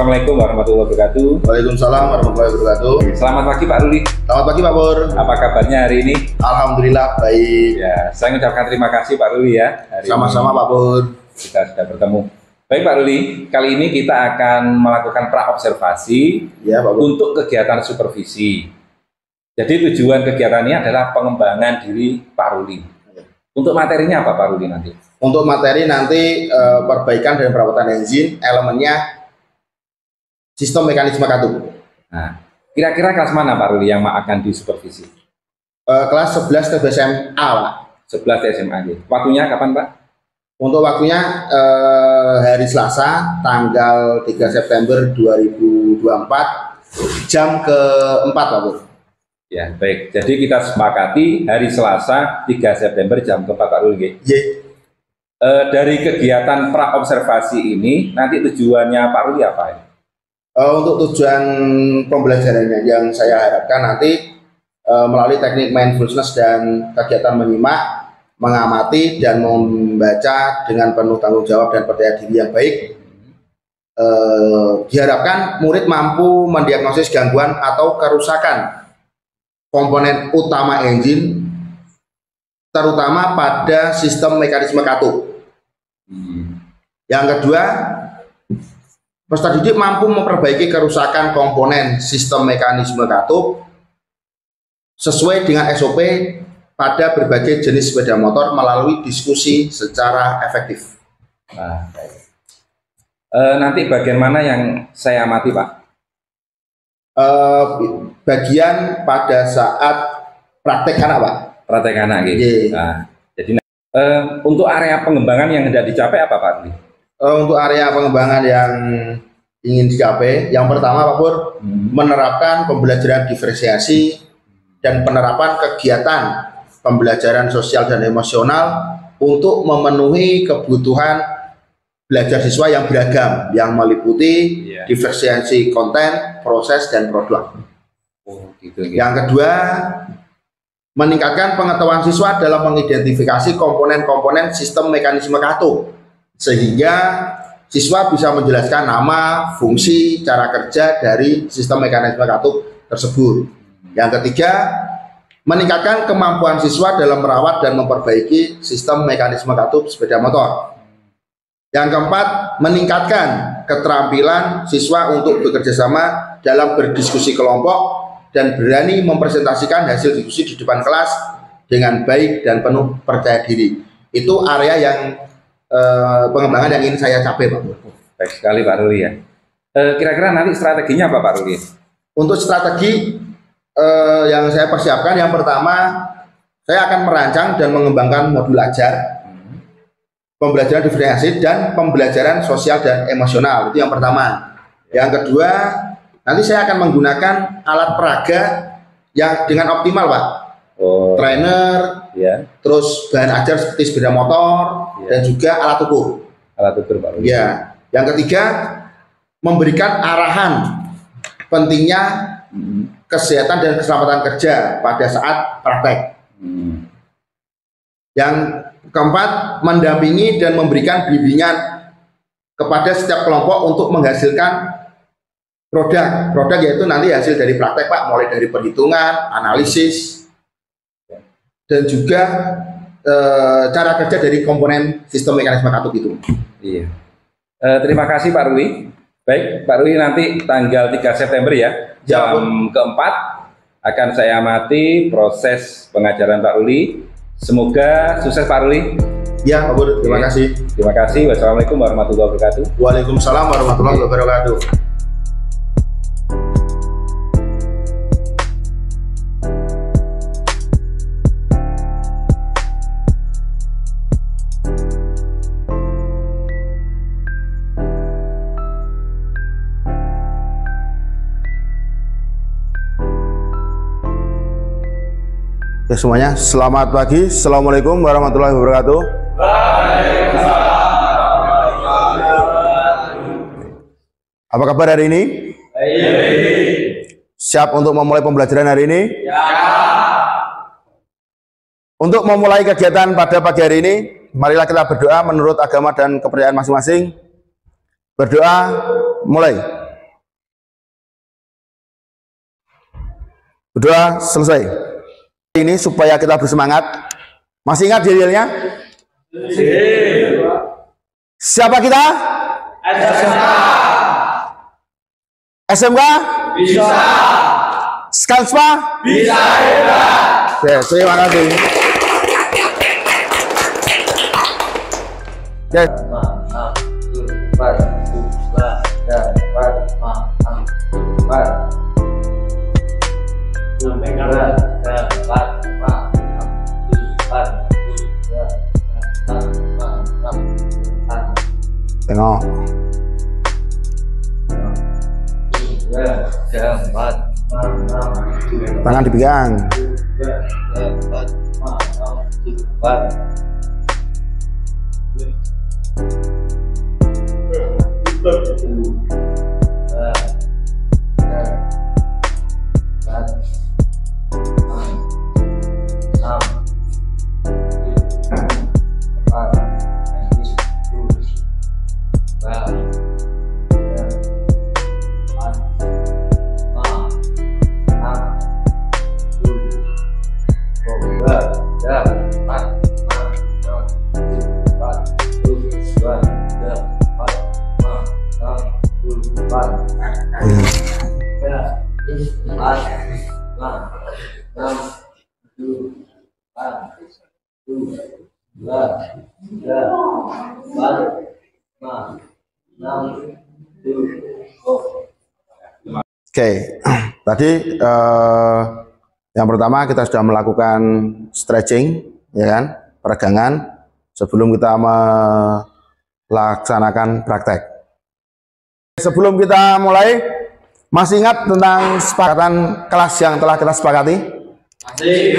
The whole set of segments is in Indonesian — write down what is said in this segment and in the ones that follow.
Assalamualaikum warahmatullahi wabarakatuh. Waalaikumsalam warahmatullahi wabarakatuh. Selamat pagi Pak Ruli. Selamat pagi Pak Pur. Apa kabarnya hari ini? Alhamdulillah baik. Ya, saya mengucapkan terima kasih Pak Ruli ya. Sama-sama Pak Pur. Kita sudah bertemu. Baik Pak Ruli, kali ini kita akan melakukan pra-observasi Ya, Pak Pur. untuk kegiatan supervisi. Jadi tujuan kegiatan ini adalah pengembangan diri Pak Ruli. Untuk materinya apa Pak Ruli nanti? Untuk materi nanti perbaikan dan perawatan engine, elemennya sistem mekanisme katup. Nah, kira-kira kelas mana Pak Ruli yang akan disupervisi? Kelas 11 TBSMA Pak. 11 SMA gitu. Waktunya kapan Pak? Untuk waktunya hari Selasa tanggal 3 September 2024 jam keempat Pak Pur. Ya, baik. Jadi kita sepakati hari Selasa 3 September jam keempat Pak Ruli. Dari kegiatan pra-observasi ini, nanti tujuannya Pak Ruli apa ya? Untuk tujuan pembelajarannya yang saya harapkan nanti melalui teknik mindfulness dan kegiatan menyimak, mengamati, dan membaca dengan penuh tanggung jawab dan percaya diri yang baik, diharapkan murid mampu mendiagnosis gangguan atau kerusakan komponen utama engine, terutama pada sistem mekanisme katup. Yang kedua, peserta didik mampu memperbaiki kerusakan komponen sistem mekanisme katup sesuai dengan SOP pada berbagai jenis sepeda motor melalui diskusi secara efektif. Nah, nanti bagian mana yang saya amati Pak? Bagian pada saat praktek anak Pak. Praktek anak gitu. Nah, jadi untuk area pengembangan yang hendak dicapai apa Pak? Untuk area pengembangan yang ingin dicapai, yang pertama Pak Pur, menerapkan pembelajaran diferensiasi dan penerapan kegiatan pembelajaran sosial dan emosional untuk memenuhi kebutuhan belajar siswa yang beragam, yang meliputi diferensiasi konten, proses, dan produk. Yang kedua, meningkatkan pengetahuan siswa dalam mengidentifikasi komponen-komponen sistem mekanisme katup, sehingga siswa bisa menjelaskan nama, fungsi, cara kerja dari sistem mekanisme katup tersebut. Yang ketiga, meningkatkan kemampuan siswa dalam merawat dan memperbaiki sistem mekanisme katup sepeda motor. Yang keempat, meningkatkan keterampilan siswa untuk bekerja sama dalam berdiskusi kelompok dan berani mempresentasikan hasil diskusi di depan kelas dengan baik dan penuh percaya diri. Itu area yang pengembangan yang ingin saya capai Pak. Baik sekali Pak Ruli ya. Kira-kira nanti strateginya apa Pak Ruli? Untuk strategi yang saya persiapkan, yang pertama saya akan merancang dan mengembangkan modul ajar, pembelajaran diferensiasi dan pembelajaran sosial dan emosional. Itu yang pertama. Yang kedua, nanti saya akan menggunakan alat peraga yang dengan optimal Pak. Trainer, terus bahan ajar seperti sepeda motor, dan juga alat ukur. Alat ukur Pak Ruli. Ya. Yang ketiga, memberikan arahan pentingnya kesehatan dan keselamatan kerja pada saat praktek. Yang keempat, mendampingi dan memberikan bimbingan kepada setiap kelompok untuk menghasilkan produk yaitu nanti hasil dari praktek Pak, mulai dari perhitungan, analisis, dan juga cara kerja dari komponen sistem mekanisme katup itu. Iya. Terima kasih Pak Ruli. Baik Pak Ruli, nanti tanggal 3 September ya, jam keempat akan saya amati proses pengajaran Pak Ruli. Semoga sukses Pak Ruli. Ya Pak Bud, terima kasih. Terima kasih. Wassalamualaikum warahmatullahi wabarakatuh. Waalaikumsalam warahmatullahi wabarakatuh. Ya semuanya, selamat pagi. Assalamualaikum warahmatullahi wabarakatuh. Apa kabar hari ini? Siap untuk memulai pembelajaran hari ini? Ya. Untuk memulai kegiatan pada pagi hari ini, marilah kita berdoa menurut agama dan kepercayaan masing-masing. Berdoa, mulai. Udah selesai. Ini supaya kita bersemangat. Masih ingat judulnya? Siapa kita? SMK? Bisa. Skanspa? Bisa hebat. Oke, terima kasih. Oke. Tengok. Tangan dipegang. Oke, tadi yang pertama kita sudah melakukan stretching, ya kan, peregangan sebelum kita melaksanakan praktek. Sebelum kita mulai, masih ingat tentang sepakatan kelas yang telah kita sepakati? Masih.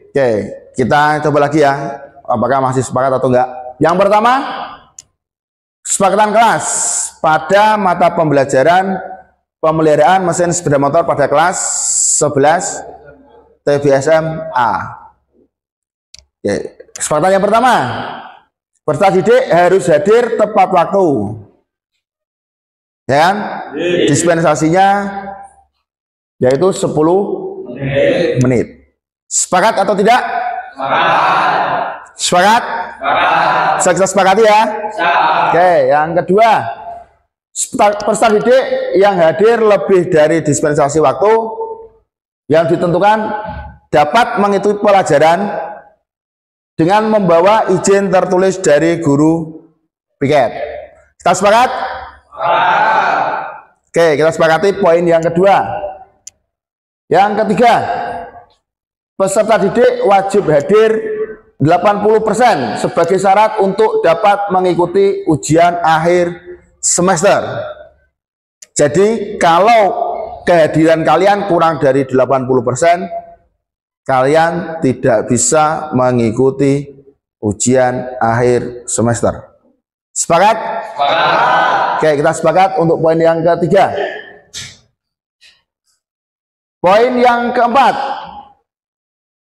Oke, kita coba lagi ya, apakah masih sepakat atau enggak. Yang pertama, kesepakatan kelas pada mata pembelajaran pemeliharaan mesin sepeda motor pada kelas 11 TBSM A. Oke, kesepakatan yang pertama, peserta didik harus hadir tepat waktu. Ya kan? Dispensasinya yaitu 10 menit. Sepakat atau tidak? Sepakat? Bisa kita sepakati ya? Oke, yang kedua, peserta didik yang hadir lebih dari dispensasi waktu yang ditentukan dapat mengikuti pelajaran dengan membawa izin tertulis dari guru piket. Kita sepakat? Oke, kita sepakati poin yang kedua. Yang ketiga, peserta didik wajib hadir 80% sebagai syarat untuk dapat mengikuti ujian akhir semester. Jadi kalau kehadiran kalian kurang dari 80%, kalian tidak bisa mengikuti ujian akhir semester. Sepakat? Oke, kita sepakat untuk poin yang ketiga. Poin yang keempat,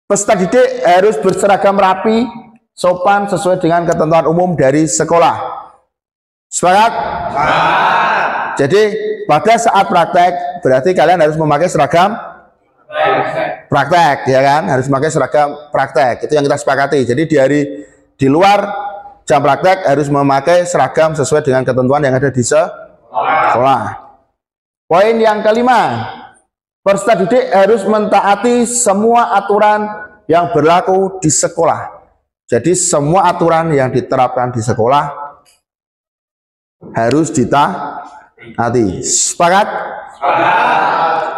peserta didik harus berseragam rapi, sopan sesuai dengan ketentuan umum dari sekolah. Sepakat? Jadi pada saat praktek berarti kalian harus memakai seragam praktek, ya kan? Harus memakai seragam praktek. Itu yang kita sepakati. Jadi di luar jam praktek harus memakai seragam sesuai dengan ketentuan yang ada di sekolah. Poin yang kelima, peserta didik harus mentaati semua aturan yang berlaku di sekolah. Jadi semua aturan yang diterapkan di sekolah harus ditaati. Sepakat?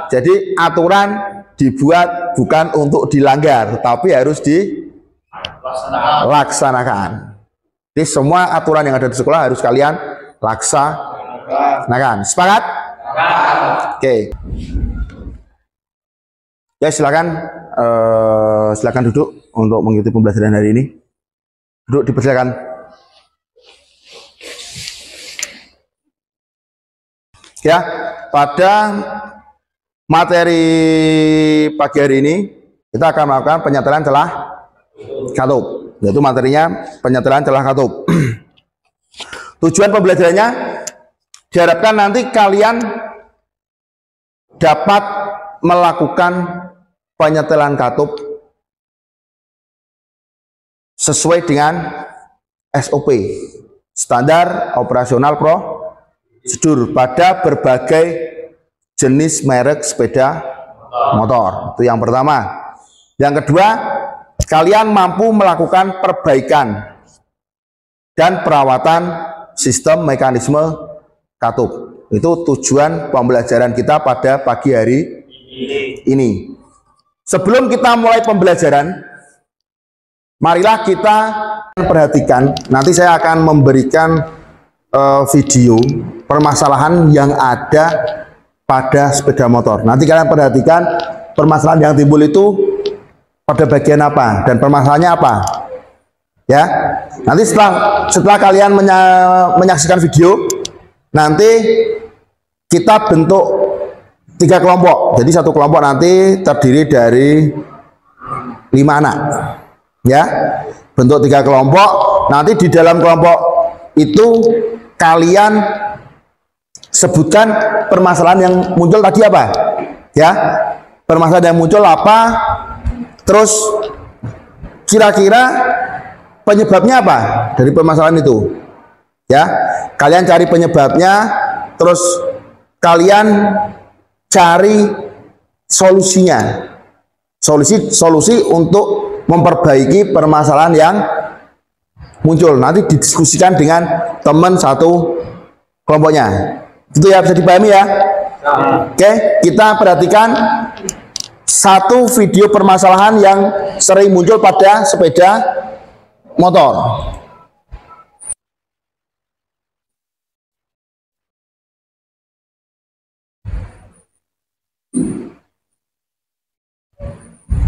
Jadi aturan dibuat bukan untuk dilanggar, tapi harus dilaksanakan. Jadi semua aturan yang ada di sekolah harus kalian laksanakan. Sepakat? Oke. Ya, silakan duduk untuk mengikuti pembelajaran hari ini. Duduk, dipersilakan. Ya, pada materi pagi hari ini kita akan melakukan penyetelan celah katup. Yaitu materinya penyetelan celah katup. Tujuan pembelajarannya diharapkan nanti kalian dapat melakukan penyetelan katup sesuai dengan SOP, standar operasional prosedur, pada berbagai jenis merek sepeda motor. Itu yang pertama. Yang kedua, kalian mampu melakukan perbaikan dan perawatan sistem mekanisme katup. Itu tujuan pembelajaran kita pada pagi hari ini. Sebelum kita mulai pembelajaran, marilah kita perhatikan. Nanti saya akan memberikan video permasalahan yang ada pada sepeda motor. Nanti kalian perhatikan permasalahan yang timbul itu pada bagian apa dan permasalahannya apa. Ya, nanti setelah kalian menyaksikan video, nanti kita bentuk 3 kelompok. Jadi satu kelompok nanti terdiri dari 5 anak. Ya, bentuk 3 kelompok. Nanti di dalam kelompok itu kalian sebutkan permasalahan yang muncul tadi apa. Ya, permasalahan yang muncul apa. Terus kira-kira penyebabnya apa dari permasalahan itu. Ya, kalian cari penyebabnya, terus kalian cari solusinya. Solusi untuk memperbaiki permasalahan yang muncul. Nanti didiskusikan dengan teman satu kelompoknya. Itu ya, bisa dipahami ya. Oke, kita perhatikan satu video permasalahan yang sering muncul pada sepeda motor.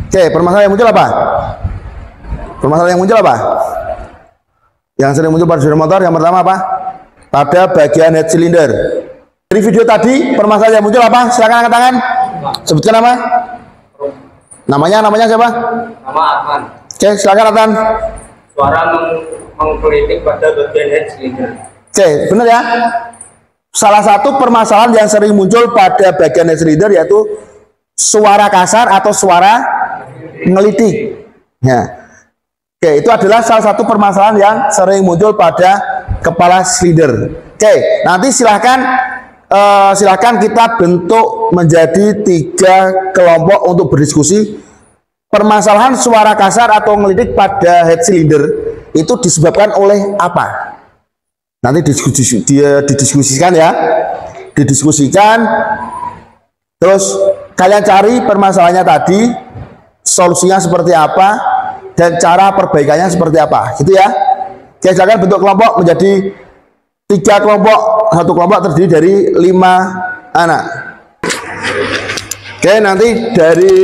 Oke, permasalahan yang muncul apa? Permasalahan yang muncul apa? Yang sering muncul pada sepeda motor yang pertama apa? Pada bagian head cylinder. Dari video tadi, permasalahan yang muncul apa? Silakan angkat tangan. Sebutkan nama. Namanya siapa? Nama Adnan. Oke, silakan Adnan. Suara mengkritik pada bagian head cylinder. Oke, benar ya. Salah satu permasalahan yang sering muncul pada bagian head cylinder yaitu suara kasar atau suara ngelitik. Ya. Oke, itu adalah salah satu permasalahan yang sering muncul pada kepala silinder. Oke, nanti silahkan kita bentuk menjadi 3 kelompok untuk berdiskusi. Permasalahan suara kasar atau ngelitik pada head cylinder itu disebabkan oleh apa? Nanti didiskusikan ya. Didiskusikan. Terus kalian cari permasalahannya tadi, solusinya seperti apa, dan cara perbaikannya seperti apa, gitu ya. Oke, silakan bentuk kelompok menjadi 3 kelompok. Satu kelompok terdiri dari 5 anak. Oke, nanti dari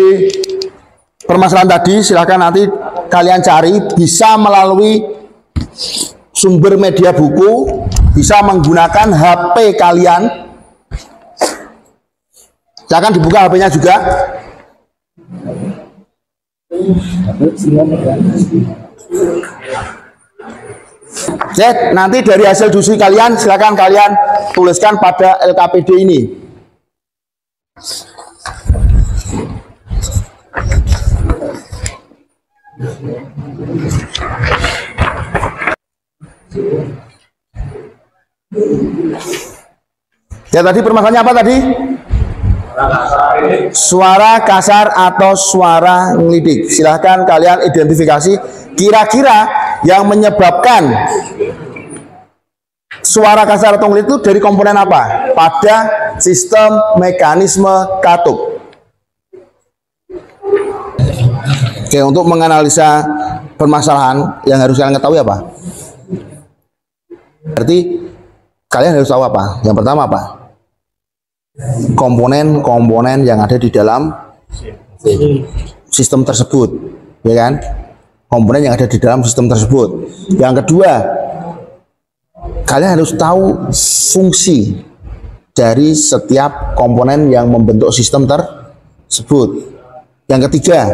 permasalahan tadi silahkan nanti kalian cari, bisa melalui sumber media buku, bisa menggunakan HP kalian. Silahkan dibuka HP-nya juga. Oke, nanti dari hasil diskusi kalian silakan kalian tuliskan pada LKPD ini. Ya, tadi permasalahannya apa tadi? Suara kasar atau suara ngelidik. Silahkan kalian identifikasi kira-kira yang menyebabkan suara kasar atau ngelidik itu dari komponen apa pada sistem mekanisme katup. Oke, untuk menganalisa permasalahan yang harus kalian ketahui apa? Berarti kalian harus tahu apa? Yang pertama apa? Komponen-komponen yang ada di dalam sistem tersebut, ya kan? Komponen yang ada di dalam sistem tersebut. Yang kedua, kalian harus tahu fungsi dari setiap komponen yang membentuk sistem tersebut. Yang ketiga,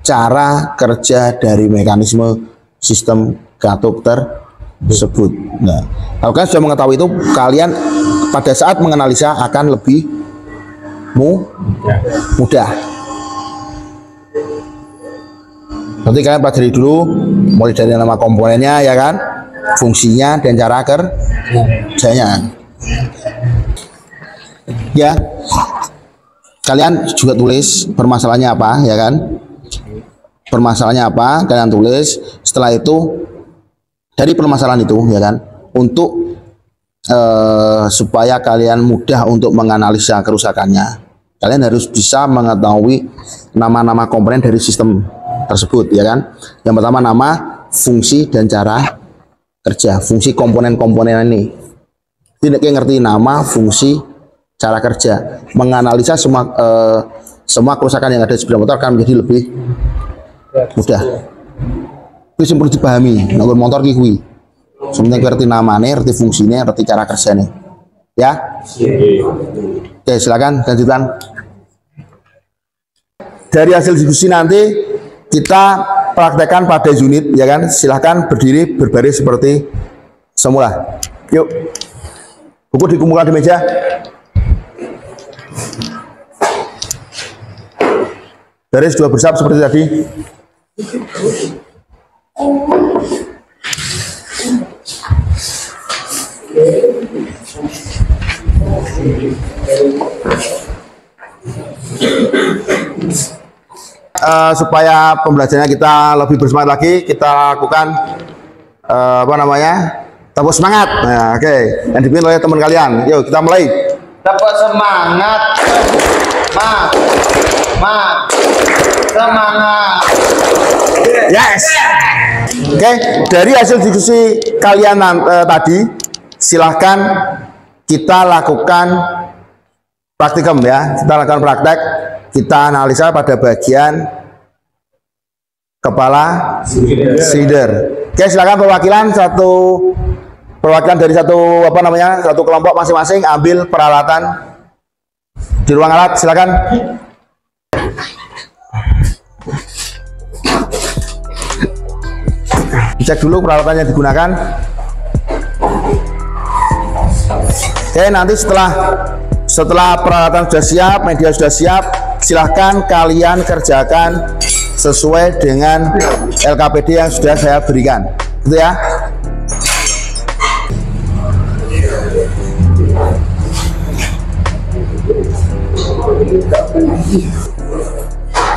cara kerja dari mekanisme sistem katup tersebut. Nah, kalau kalian sudah mengetahui itu, kalian pada saat menganalisa akan lebih mudah. Nanti kalian pelajari dulu mulai dari nama komponennya ya kan, fungsinya dan cara kerjanya. Ya, kalian juga tulis permasalahannya apa ya kan, permasalahannya apa kalian tulis. Setelah itu dari permasalahan itu ya kan, untuk supaya kalian mudah untuk menganalisa kerusakannya, kalian harus bisa mengetahui nama-nama komponen dari sistem tersebut ya kan. Yang pertama nama, fungsi dan cara kerja, fungsi komponen-komponen ini. Tidak ngerti nama, fungsi, cara kerja, menganalisa semua kerusakan yang ada di sepeda motor akan menjadi lebih mudah. Itu yang perlu dipahami. Nanggur motor kuwi. Sebenarnya ngerti namanya, ngerti fungsinya, ngerti cara kerjanya. Ya. Oke, silakan lanjutkan. Dari hasil diskusi nanti kita praktekkan pada unit ya kan. Silahkan berdiri berbaris seperti semula. Yuk. Buku dikumpulkan di meja. Baris dua bersab seperti tadi. Supaya pembelajarannya kita lebih bersemangat lagi, kita lakukan tepuk semangat. Nah, oke. Yang dipimpin oleh teman kalian. Yuk kita mulai. Tepuk semangat. Semangat. Yes. Oke. Dari hasil diskusi kalian tadi, silahkan kita lakukan praktikum ya. Kita lakukan praktek. Kita analisa pada bagian kepala silinder. Oke, silakan perwakilan dari satu kelompok masing-masing ambil peralatan di ruang alat. Silakan. Cek dulu peralatan yang digunakan. Oke, nanti setelah peralatan sudah siap, media sudah siap, silahkan kalian kerjakan sesuai dengan LKPD yang sudah saya berikan, gitu ya.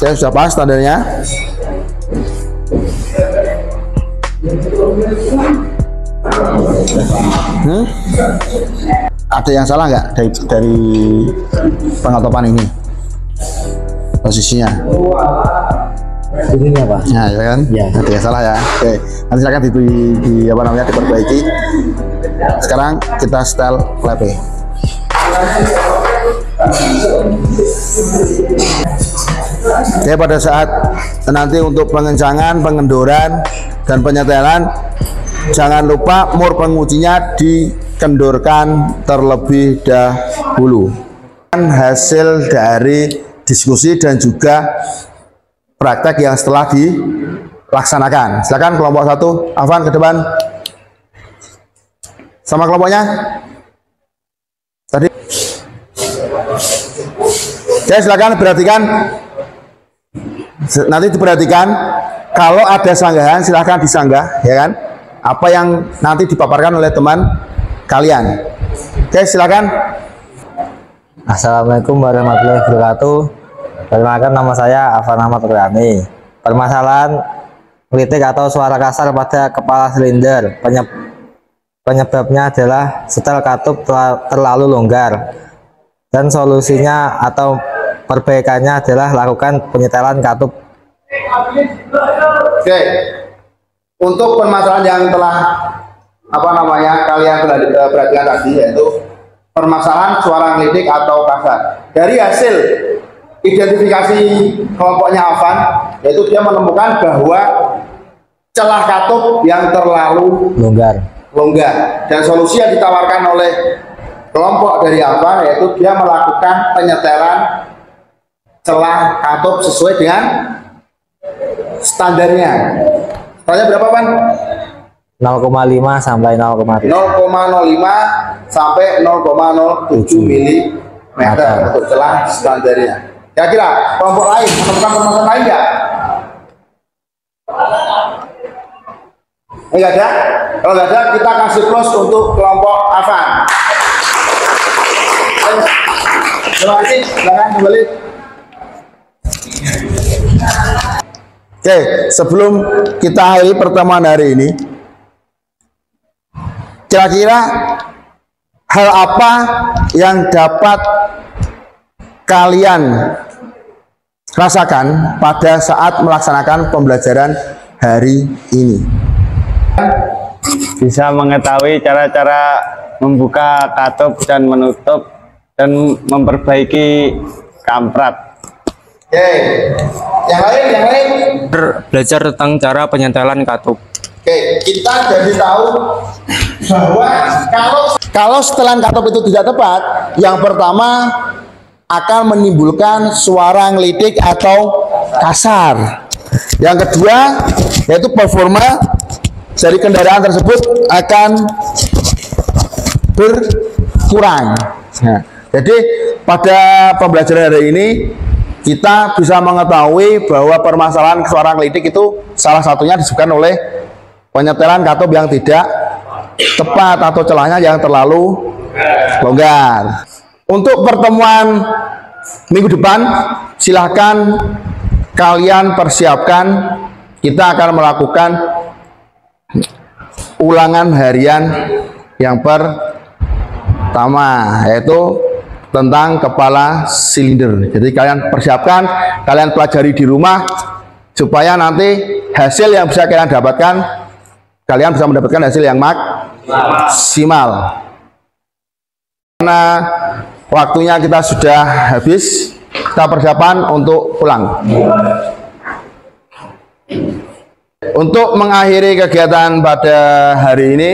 Oke, sudah pas standarnya. Ada yang salah nggak dari pengetopan ini posisinya? Ini apa? Ya, ya kan? Ya. Ada yang salah ya. Oke, nanti silakan diperbaiki. Sekarang kita setel klepe. Oke, pada saat nanti untuk pengencangan, pengendoran, dan penyetelan, jangan lupa mur pengujinya dikendorkan terlebih dahulu. Hasil dari diskusi dan juga praktek yang setelah dilaksanakan. Silakan kelompok 1, Afan ke depan. Sama kelompoknya. Tadi. Oke, silakan perhatikan. Nanti diperhatikan kalau ada sanggahan silahkan disanggah ya kan. Apa yang nanti dipaparkan oleh teman kalian. Oke, silakan. Assalamualaikum warahmatullahi wabarakatuh. Perkenalkan, nama saya Afan Ahmad Rani. Permasalahan kritik atau suara kasar pada kepala silinder. Penyebabnya adalah setel katup terlalu longgar. Dan solusinya atau perbaikannya adalah lakukan penyetelan katup. Oke. Untuk permasalahan yang telah kalian telah perhatikan tadi, yaitu permasalahan suara ngelidik atau kasar. Dari hasil identifikasi kelompoknya Afan, yaitu dia menemukan bahwa celah katup yang terlalu longgar, dan solusi yang ditawarkan oleh kelompok dari Afan yaitu dia melakukan penyetelan celah katup sesuai dengan standarnya. Standarnya berapa, Pan? 0,5 sampai 0,7. 0,05 sampai 0,07 mm. meter untuk celah standarnya. Kira-kira kelompok lain menemukan permasalahan lain nggak? Enggak ada? Kalau nggak ada, kita kasih plus untuk kelompok Afan. Terima kasih, silakan kembali. Oke, sebelum kita akhiri pertemuan hari ini, kira-kira hal apa yang dapat kalian rasakan pada saat melaksanakan pembelajaran hari ini? Bisa mengetahui cara-cara membuka katup dan menutup dan memperbaiki kamprat. Oke, yang lain. Belajar tentang cara penyentelan katup. Oke, kita jadi tahu bahwa kalau setelan katup itu tidak tepat, yang pertama akan menimbulkan suara ngelidik atau kasar. Yang kedua, yaitu performa dari kendaraan tersebut akan berkurang. Nah, jadi pada pembelajaran hari ini kita bisa mengetahui bahwa permasalahan suara ngelidik itu salah satunya disebabkan oleh penyetelan katup yang tidak tepat atau celahnya yang terlalu longgar. Untuk pertemuan minggu depan, silahkan kalian persiapkan. Kita akan melakukan ulangan harian yang pertama, yaitu tentang kepala silinder. Jadi kalian persiapkan, kalian pelajari di rumah supaya nanti hasil yang bisa kalian dapatkan, kalian bisa mendapatkan hasil yang maksimal. Karena waktunya kita sudah habis, kita persiapan untuk pulang. Untuk mengakhiri kegiatan pada hari ini,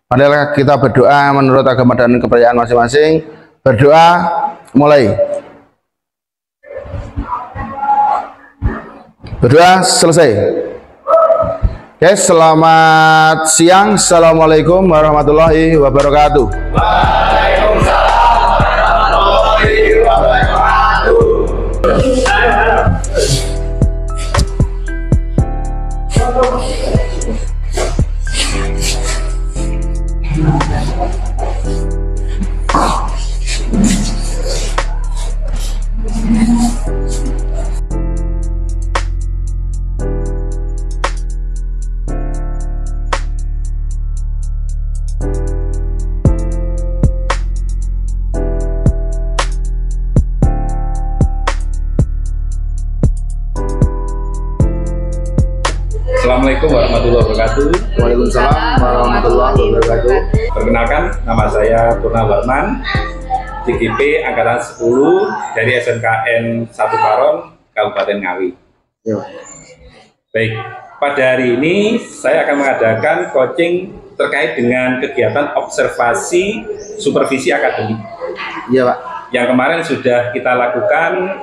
marilah kita berdoa menurut agama dan kepercayaan masing-masing. Berdoa mulai. Berdoa selesai. Oke, selamat siang. Assalamualaikum warahmatullahi wabarakatuh. Waalaikumsalam warahmatullahi wabarakatuh. Assalamualaikum warahmatullahi wabarakatuh. Waalaikumsalam warahmatullahi wabarakatuh. Perkenalkan, nama saya Purna Warman, CGP Angkatan 10 dari SMKN 1 Paron, Kabupaten Ngawi. Ya. Baik, pada hari ini saya akan mengadakan coaching terkait dengan kegiatan observasi supervisi akademik. Iya, Pak. Yang kemarin sudah kita lakukan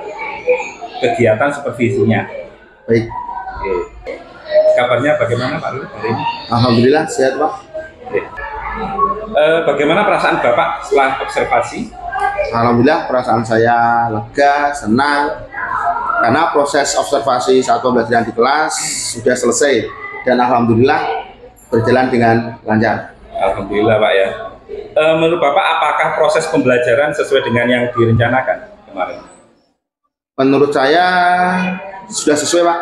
kegiatan supervisinya. Baik. Oke. Kabarnya bagaimana Pak Rul hari ini? Alhamdulillah sehat, Pak. Oke. Bagaimana perasaan Bapak setelah observasi? Alhamdulillah perasaan saya lega, senang karena proses observasi saat pembelajaran di kelas sudah selesai dan alhamdulillah berjalan dengan lancar. Alhamdulillah Pak ya. Menurut Bapak apakah proses pembelajaran sesuai dengan yang direncanakan kemarin? Menurut saya sudah sesuai, Pak.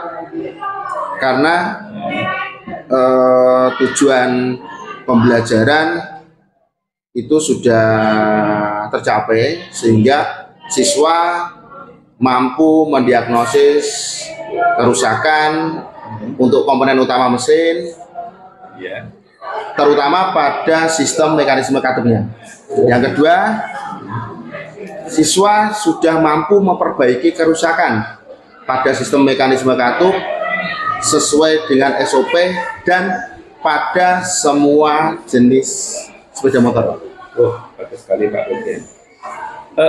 Karena tujuan pembelajaran itu sudah tercapai sehingga siswa mampu mendiagnosis kerusakan untuk komponen utama mesin, terutama pada sistem mekanisme katupnya. Yang kedua, siswa sudah mampu memperbaiki kerusakan pada sistem mekanisme katup sesuai dengan SOP dan pada semua jenis sepeda motor. Oh, bagus sekali Pak Rudin.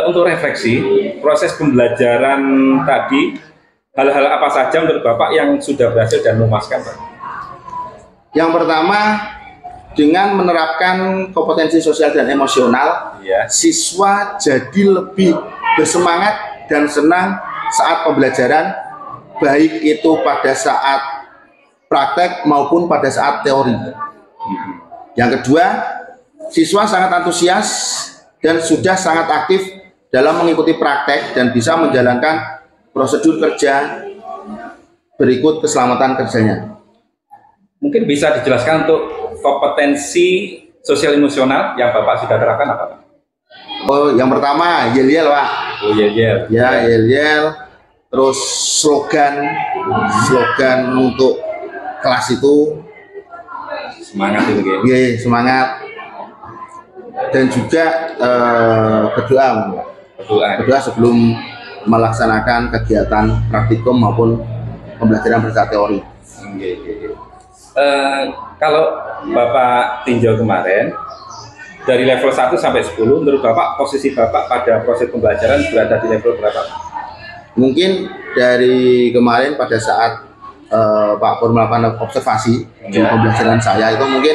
Untuk refleksi, proses pembelajaran tadi, hal-hal apa saja menurut Bapak yang sudah berhasil dan memuaskan, Pak? Yang pertama, dengan menerapkan kompetensi sosial dan emosional Ya. siswa jadi lebih bersemangat dan senang saat pembelajaran, baik itu pada saat praktek maupun pada saat teori. Yang kedua, siswa sangat antusias dan sudah sangat aktif dalam mengikuti praktek dan bisa menjalankan prosedur kerja berikut keselamatan kerjanya. Mungkin bisa dijelaskan untuk kompetensi sosial emosional yang Bapak sudah terapkan apa, Pak? Oh, yang pertama yel-yel, Pak. Oh iya. Ya, yel-yel. Terus slogan untuk kelas itu Semangat itu, Pak. ya, semangat. Dan juga berdoa sebelum melaksanakan kegiatan praktikum maupun pembelajaran berdasarkan teori. Kalau Bapak tinjau kemarin dari level 1 sampai 10, menurut Bapak posisi Bapak pada proses pembelajaran berada di level berapa? Mungkin dari kemarin pada saat Pak Pur melakukan observasi di pembelajaran saya itu mungkin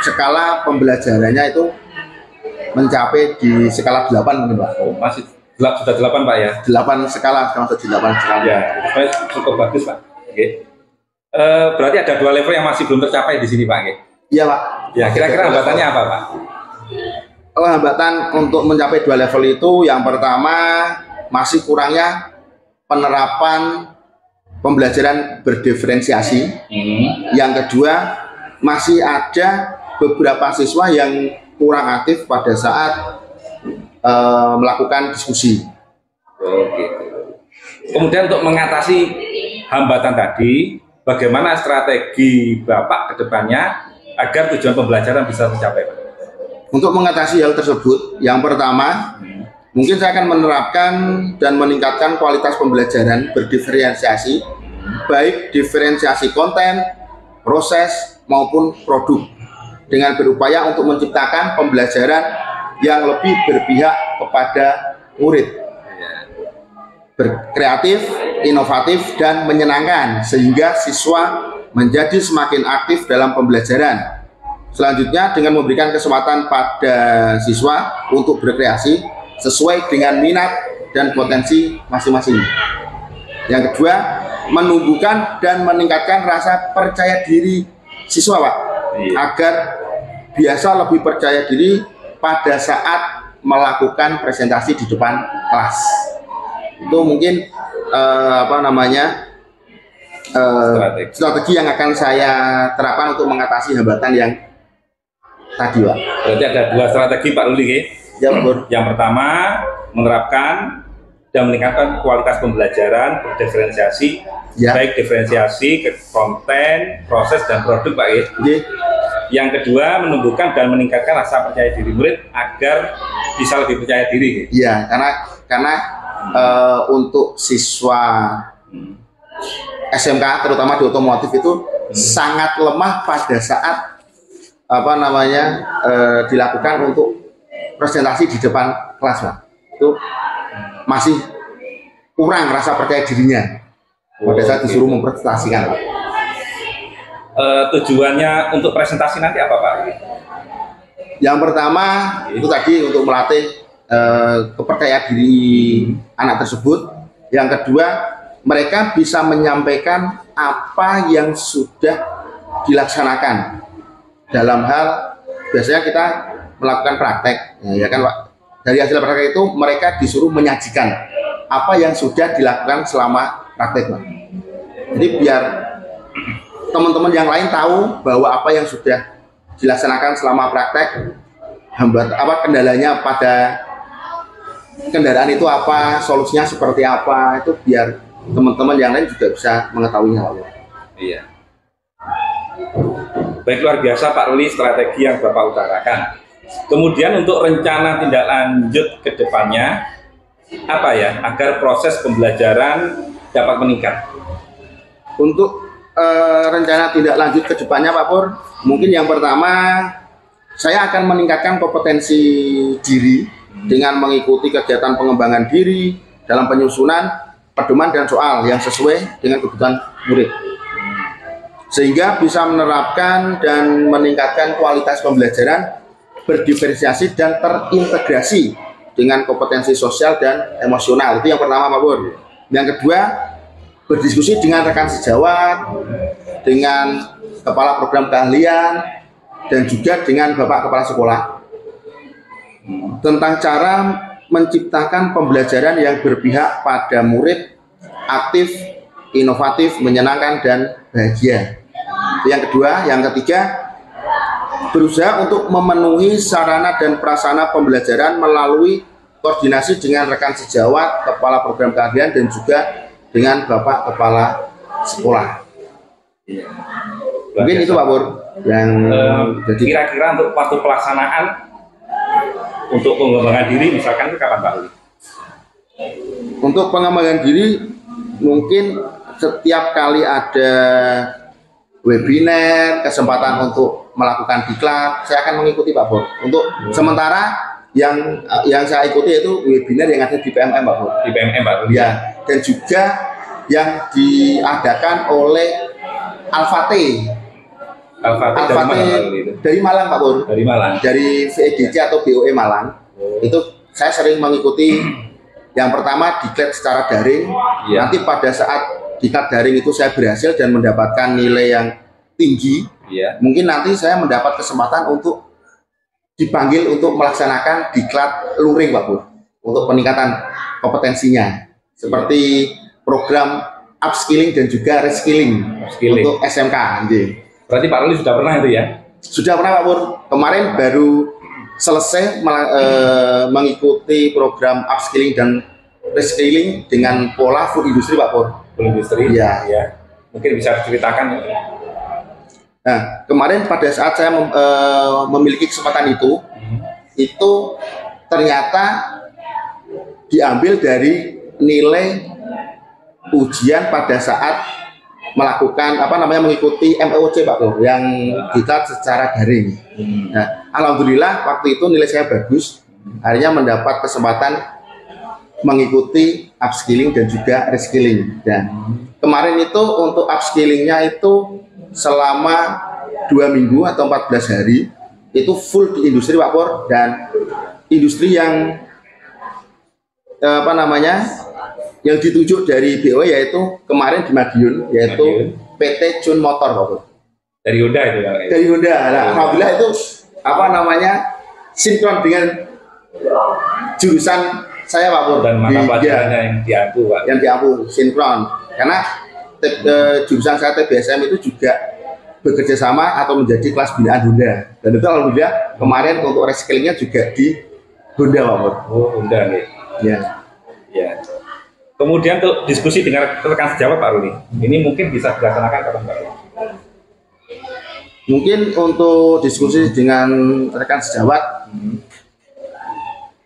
skala pembelajarannya itu mencapai di skala 8 mungkin, Pak. Oh, masih sudah 8, Pak ya? 8 skala, masuk di 8 skala. Ya, cukup bagus, Pak. Oke. Berarti ada 2 level yang masih belum tercapai di sini, Pak. Iya, Pak. Ya, kira-kira hambatannya apa, Pak? Hambatan untuk mencapai 2 level itu, yang pertama masih kurangnya penerapan pembelajaran berdiferensiasi. Yang kedua, masih ada beberapa siswa yang kurang aktif pada saat melakukan diskusi. Oke. Kemudian untuk mengatasi hambatan tadi, bagaimana strategi Bapak ke depannya agar tujuan pembelajaran bisa tercapai, Pak? Untuk mengatasi hal tersebut, yang pertama, mungkin saya akan menerapkan dan meningkatkan kualitas pembelajaran berdiferensiasi, baik diferensiasi konten, proses, maupun produk, dengan berupaya untuk menciptakan pembelajaran yang lebih berpihak kepada murid, berkreatif, inovatif, dan menyenangkan, sehingga siswa menjadi semakin aktif dalam pembelajaran. Selanjutnya, dengan memberikan kesempatan pada siswa untuk berkreasi sesuai dengan minat dan potensi masing-masing. Yang kedua, menumbuhkan dan meningkatkan rasa percaya diri siswa, Pak, agar biasa lebih percaya diri pada saat melakukan presentasi di depan kelas. Itu mungkin strategi yang akan saya terapkan untuk mengatasi hambatan yang tadi, Pak. Berarti ada 2 strategi, Pak Ruli. Ya, Bur. Yang pertama, menerapkan dan meningkatkan kualitas pembelajaran berdiferensiasi, baik diferensiasi ke konten, proses, dan produk, Pak. Yang kedua, menumbuhkan dan meningkatkan rasa percaya diri murid agar bisa lebih percaya diri. Iya, karena untuk siswa SMK terutama di otomotif itu sangat lemah pada saat dilakukan untuk presentasi di depan kelas, Pak. Itu masih kurang rasa percaya dirinya pada saat disuruh mempresentasikan, Pak. Tujuannya untuk presentasi nanti apa, Pak? Yang pertama itu tadi untuk melatih kepercayaan diri anak tersebut. Yang kedua, mereka bisa menyampaikan apa yang sudah dilaksanakan dalam hal biasanya kita melakukan praktek, ya kan, Pak. Dari hasil praktek itu mereka disuruh menyajikan apa yang sudah dilakukan selama praktek, Pak. Jadi biar teman-teman yang lain tahu bahwa apa yang sudah dilaksanakan selama praktek, kendalanya pada kendaraan itu apa, solusinya seperti apa, itu biar teman-teman yang lain juga bisa mengetahuinya, Pak. Iya. Baik, luar biasa, Pak Ruli, strategi yang Bapak utarakan. Kemudian untuk rencana tindak lanjut ke depannya, apa ya, agar proses pembelajaran dapat meningkat? Untuk rencana tindak lanjut ke depannya, Pak Pur, mungkin yang pertama saya akan meningkatkan kompetensi diri dengan mengikuti kegiatan pengembangan diri dalam penyusunan pedoman dan soal yang sesuai dengan kebutuhan murid, sehingga bisa menerapkan dan meningkatkan kualitas pembelajaran berdiferensiasi dan terintegrasi dengan kompetensi sosial dan emosional. Itu yang pertama Pak Pur. Yang kedua, berdiskusi dengan rekan sejawat, dengan kepala program keahlian, dan juga dengan Bapak Kepala Sekolah tentang cara menciptakan pembelajaran yang berpihak pada murid, aktif, inovatif, menyenangkan, dan bahagia. Yang kedua, yang ketiga, berusaha untuk memenuhi sarana dan prasarana pembelajaran melalui koordinasi dengan rekan sejawat, kepala program keahlian, dan juga dengan Bapak Kepala Sekolah. Mungkin itu Pak Pur yang jadi kira-kira untuk waktu pelaksanaan untuk pengembangan diri misalkan itu kapan Pak Ruli? untuk pengembangan diri mungkin setiap kali ada webinar, kesempatan untuk melakukan diklat, saya akan mengikuti Pak Pur. Untuk sementara yang saya ikuti itu webinar yang ada di PMM Pak Pur. Di PMM Pak Ruli? Ya, dan juga yang diadakan oleh Alfate dari Malang Pak Pur. Dari Malang. Dari VEDC atau BOE Malang. Itu saya sering mengikuti yang pertama diklat secara daring. Iya. Nanti pada saat diklat daring itu saya berhasil dan mendapatkan nilai yang tinggi. Iya. Mungkin nanti saya mendapat kesempatan untuk dipanggil untuk melaksanakan diklat luring Pak Pur, untuk peningkatan kompetensinya seperti program upskilling dan juga reskilling untuk SMK. Berarti Pak Ruli sudah pernah itu ya? Sudah pernah Pak Pur. Kemarin baru selesai mengikuti program upskilling dan reskilling dengan pola food industry Pak Pur. Food industry? Ya. Ya. Mungkin bisa diceritakan. Nah, kemarin pada saat saya memiliki kesempatan itu ternyata diambil dari nilai ujian pada saat melakukan mengikuti MOOC Pak Pur yang kita secara daring. Nah, alhamdulillah waktu itu nilai saya bagus, akhirnya mendapat kesempatan mengikuti upskilling dan juga reskilling. Dan kemarin itu untuk upskillingnya itu selama 2 minggu atau 14 hari itu full di industri Pak Pur, dan industri yang yang ditunjuk dari BO yaitu kemarin di Madiun, yaitu PT Chun Motor Pak Pur. Dari Honda itu ya? Dari Honda. Nah, alhamdulillah itu sinkron dengan jurusan saya Pak Pur. Dan mata pelajarannya yang diampu Pak. Yang diampu sinkron. Karena jurusan saya TBSM itu juga bekerja sama atau menjadi kelas binaan Honda. Dan itu alhamdulillah kemarin untuk reskillingnya juga di Honda Pak Pur. Oh, Honda nih. Ya. Ya. Kemudian untuk diskusi dengan rekan sejawat Pak Ruli, ini mungkin bisa dilaksanakan kapan Pak Ruli? Mungkin untuk diskusi dengan rekan sejawat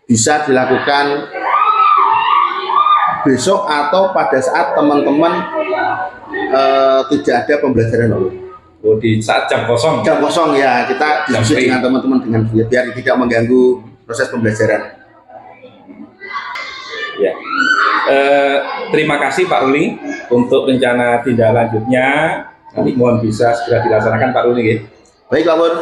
bisa dilakukan besok atau pada saat teman-teman tidak ada pembelajaran. Oh, di saat jam kosong? Jam kosong ya, kita diskusi dengan teman-teman dengan biar tidak mengganggu proses pembelajaran. Ya. Terima kasih Pak Ruli untuk rencana tindak lanjutnya. Nanti mohon bisa segera dilaksanakan Pak Ruli. Ya. Baik Pak Pur.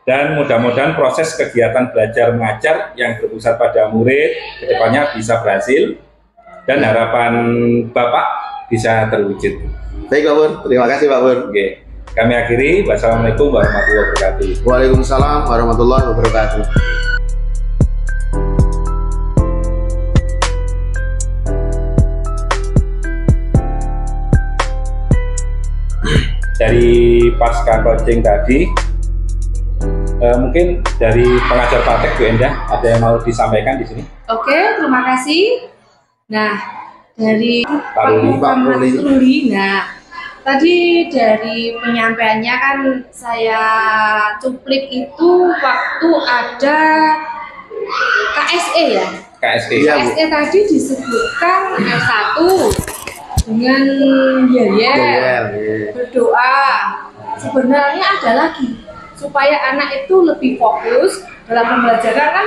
Dan mudah-mudahan proses kegiatan belajar mengajar yang berpusat pada murid kedepannya bisa berhasil dan harapan Bapak bisa terwujud. Baik Pak Pur, terima kasih Pak Pur. Oke. Kami akhiri. Wassalamualaikum warahmatullahi wabarakatuh. Waalaikumsalam warahmatullahi wabarakatuh. Dari pasca coaching tadi, mungkin dari pengajar praktek Bu Endah ada yang mau disampaikan di sini? Oke, terima kasih. Nah, dari Pak Ruli. Nah, tadi dari penyampaiannya kan saya cuplik itu waktu ada KSE ya. KSE. Iya, Bu. KSE tadi disebutkan S1 dengan yel berdoa. Sebenarnya ada lagi supaya anak itu lebih fokus dalam pembelajaran. Kan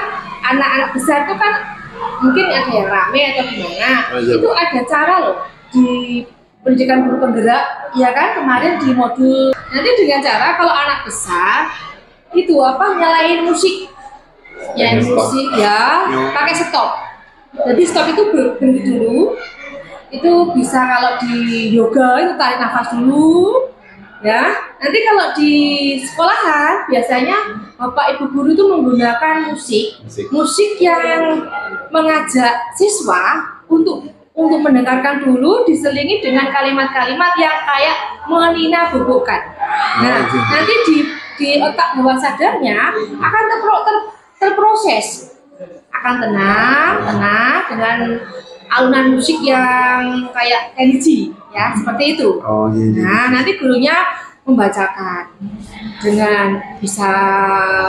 anak-anak besar itu kan mungkin ada yang rame atau gimana. Itu ada cara loh di pendidikan guru penggerak, ya kan, kemarin di modul. Nanti dengan cara kalau anak besar itu nyalain musik yang musik ya, pakai stop. Jadi stop itu berhenti dulu. Itu bisa kalau di yoga itu tarik nafas dulu. Ya, nanti kalau di sekolahan biasanya bapak ibu guru itu menggunakan musik yang mengajak siswa untuk mendengarkan dulu, diselingi dengan kalimat-kalimat yang kayak menina bubukkan. Nah, nanti di otak bawah sadarnya akan terproses, akan tenang dengan alunan musik yang kayak energi, ya seperti itu. Nah, nanti gurunya membacakan dengan bisa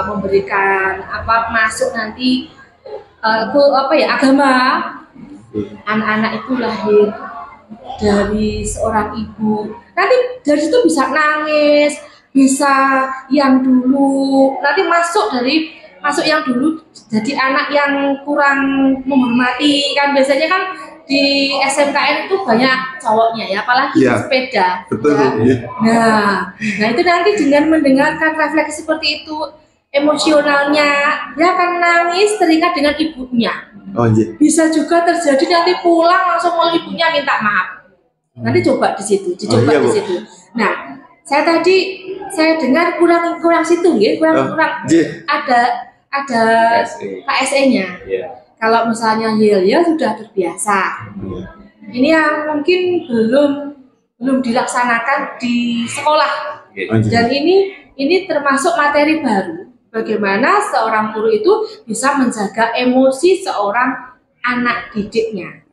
memberikan masuk nanti agama. Anak-anak itu lahir dari seorang ibu. Nanti dari situ bisa nangis, bisa yang dulu. Nanti masuk yang dulu jadi anak yang kurang menghormati. Kan biasanya kan di SMKN itu banyak cowoknya ya, apalagi di sepeda. Betul. Ya. Nah itu nanti dengan mendengarkan refleksi seperti itu, emosionalnya dia akan nangis teringat dengan ibunya. Bisa juga terjadi nanti pulang langsung mau ibunya minta maaf. Nanti coba di situ, dicoba di situ. Nah, saya dengar kurang situ ya, kurang ada KSE-nya. Kalau misalnya ya sudah terbiasa. Ini yang mungkin belum dilaksanakan di sekolah. Dan ini termasuk materi baru. Bagaimana seorang guru itu bisa menjaga emosi seorang anak didiknya.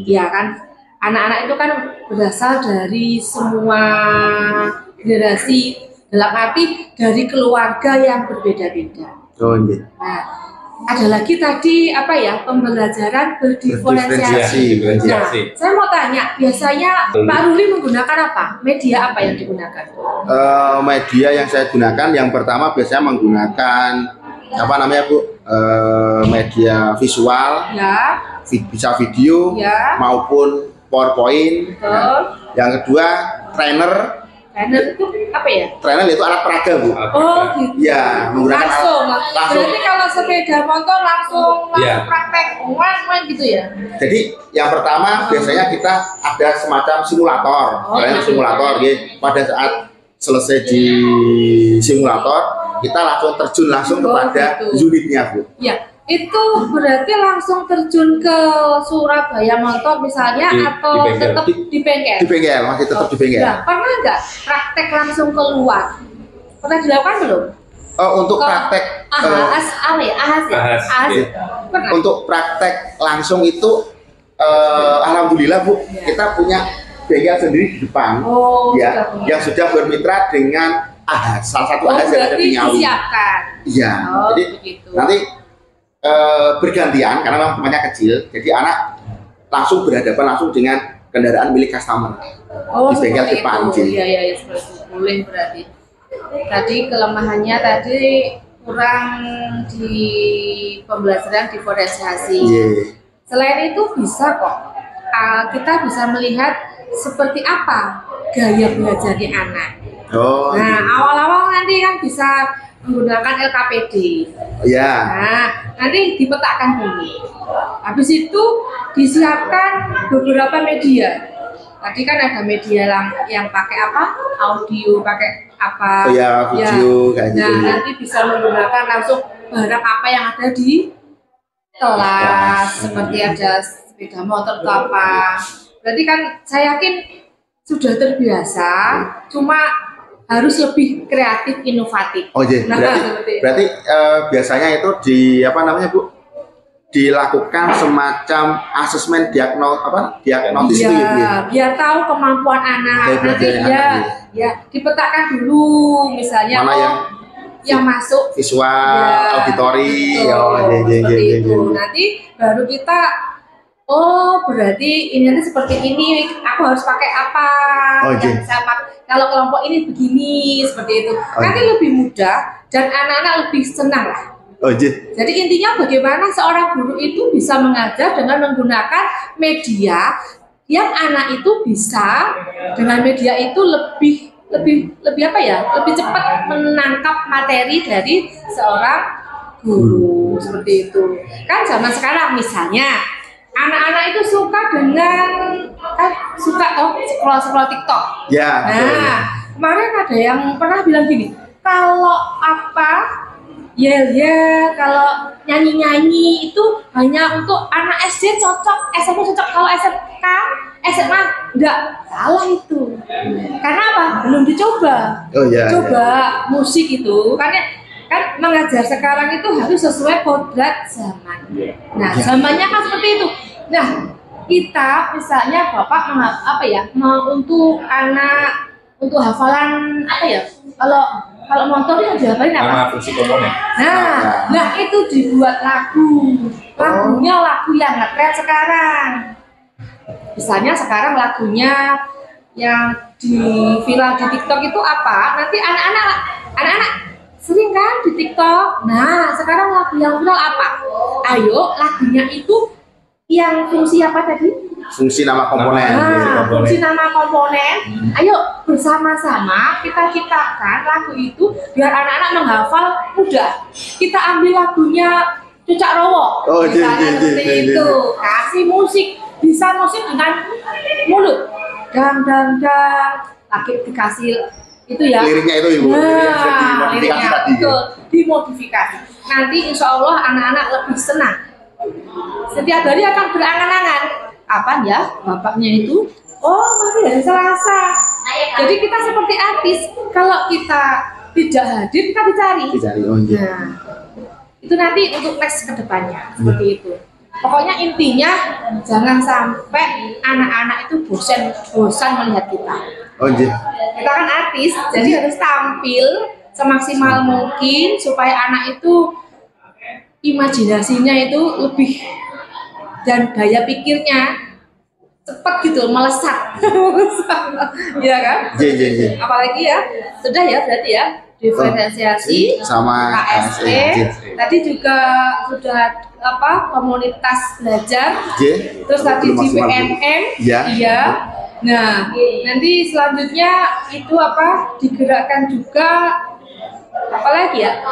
Ya kan, anak-anak itu kan berasal dari semua generasi, dalam arti dari keluarga yang berbeda-beda. Nah, ada lagi tadi pembelajaran berdiferensiasi. Nah, saya mau tanya, biasanya Pak Ruli menggunakan apa? Media apa yang digunakan? Media yang saya gunakan yang pertama biasanya menggunakan media visual, bisa video maupun PowerPoint. Yang kedua trainer itu apa ya? Trainer itu alat peraga, Bu. Oh gitu. Ya, menggunakan langsung. Berarti kalau sepeda motor langsung praktek gitu ya? Jadi yang pertama biasanya kita ada semacam simulator, simulator ya. Pada saat selesai di simulator, kita langsung terjun kepada unitnya, Bu. Ya. Itu berarti langsung terjun ke Surabaya Motor misalnya atau tetap di bengkel? Di bengkel, masih tetap di bengkel. Nah, pernah nggak praktek langsung keluar? Pernah dilakukan belum? Untuk praktek ahas ya? Pernah? Untuk praktek langsung itu alhamdulillah, Bu, kita punya bengkel sendiri di depan, yang sudah bermitra dengan ahas, salah satu ahas yang ada di Ngawi. Iya, jadi begitu. Nanti bergantian karena memang tempatnya kecil, jadi anak langsung berhadapan langsung dengan kendaraan milik customer di bengkel depan. Iya, seperti itu. Boleh berarti. Tadi kelemahannya kurang di pembelajaran diferensiasi. Selain itu bisa kok kita bisa melihat seperti apa gaya belajarnya anak. Nah, awal-awal nanti kan bisa menggunakan LKPD. Nah, nanti dipetakan dulu. Habis itu disiapkan beberapa media. Tadi kan ada media yang pakai audio, pakai video kayak gitu. Nah, nanti bisa menggunakan langsung barang apa yang ada di kelas, seperti ada sepeda motor atau apa. Berarti kan saya yakin sudah terbiasa, cuma harus lebih kreatif, inovatif. Berarti biasanya itu Bu? Dilakukan semacam asesmen diagnosis itu ya. Biar tahu kemampuan anak. Nanti dipetakan dulu misalnya yang masuk visual, auditori, seperti itu. Nanti baru kita berarti ini nanti seperti ini, aku harus pakai apa? Kalau kelompok ini begini, seperti itu. Nanti lebih mudah dan anak-anak lebih senang lah. Jadi intinya bagaimana seorang guru itu bisa mengajar dengan menggunakan media yang anak itu bisa dengan media itu lebih cepat menangkap materi dari seorang guru. seperti itu. Kan zaman sekarang misalnya anak-anak itu suka dengan scroll TikTok. Ya. Nah, kemarin ada yang pernah bilang gini, kalau kalau nyanyi-nyanyi itu hanya untuk anak SD cocok, SMP cocok, kalau SMK, SMA enggak, salah itu. Karena apa? Belum dicoba. Coba musik itu, kan mengajar sekarang itu harus sesuai kodrat zaman. Nah, zamannya kan seperti itu. Nah, kita misalnya Bapak untuk anak, untuk hafalan kalau motor yang dihafalin apa? Nama fungsi komponen. Nah itu dibuat lagunya lagu yang ngetren sekarang. Misalnya sekarang lagunya yang di viral di TikTok itu apa? Nanti anak-anak sering kan di TikTok. Nah sekarang lagu yang viral apa? Ayo lagunya itu yang fungsi apa tadi? Fungsi nama komponen. Fungsi nama komponen. Ayo bersama-sama kita ciptakan lagu itu biar anak-anak menghafal mudah. Kita ambil lagunya Cucak Rowo. Seperti itu. Kasih musik, bisa musik dengan mulut. Dang dang dang. Lagi dikasih itu ya. Liriknya itu Ibu. Liriknya dimodifikasi. Nanti insya Allah anak-anak lebih senang. Setiap hari akan berangan-angan. Apa ya bapaknya itu? Oh masih hari Selasa. Jadi kita seperti artis. Kalau kita tidak hadir kita dicari. Nah, itu nanti untuk next kedepannya seperti itu. Pokoknya intinya jangan sampai anak-anak itu bosan melihat kita. Kita kan artis, jadi harus tampil semaksimal mungkin supaya anak itu imajinasinya itu lebih dan daya pikirnya cepat gitu, melesat. Ya kan? Apalagi ya, sudah ya berarti ya diferensiasi sama KSE. Tadi juga sudah komunitas belajar. Terus tadi di BNN. Iya. Nah, nanti selanjutnya itu digerakkan juga apalagi ya?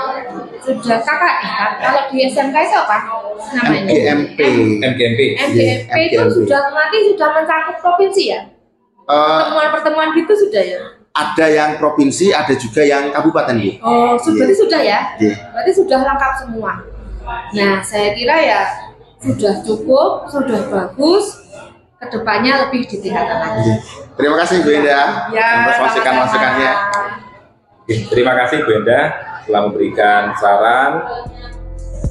Sudah KKN. Kalau di SMK itu apa namanya? MGMP itu sudah mencakup provinsi ya? Pertemuan-pertemuan gitu sudah ya? Ada yang provinsi, ada juga yang kabupaten, Bu. Oh, berarti sudah ya? Berarti sudah lengkap semua. Nah, saya kira ya sudah cukup, sudah bagus. Kedepannya lebih ditingkatkan lagi. Terima kasih Bu Enda atas masukan-masukannya. Terima kasih Bu Enda telah memberikan saran.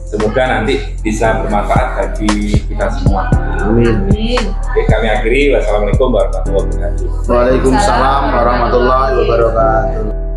Semoga nanti bisa bermanfaat bagi kita semua. Amin. Oke, kami akhiri. Wassalamualaikum warahmatullahi wabarakatuh. Waalaikumsalam warahmatullahi wabarakatuh.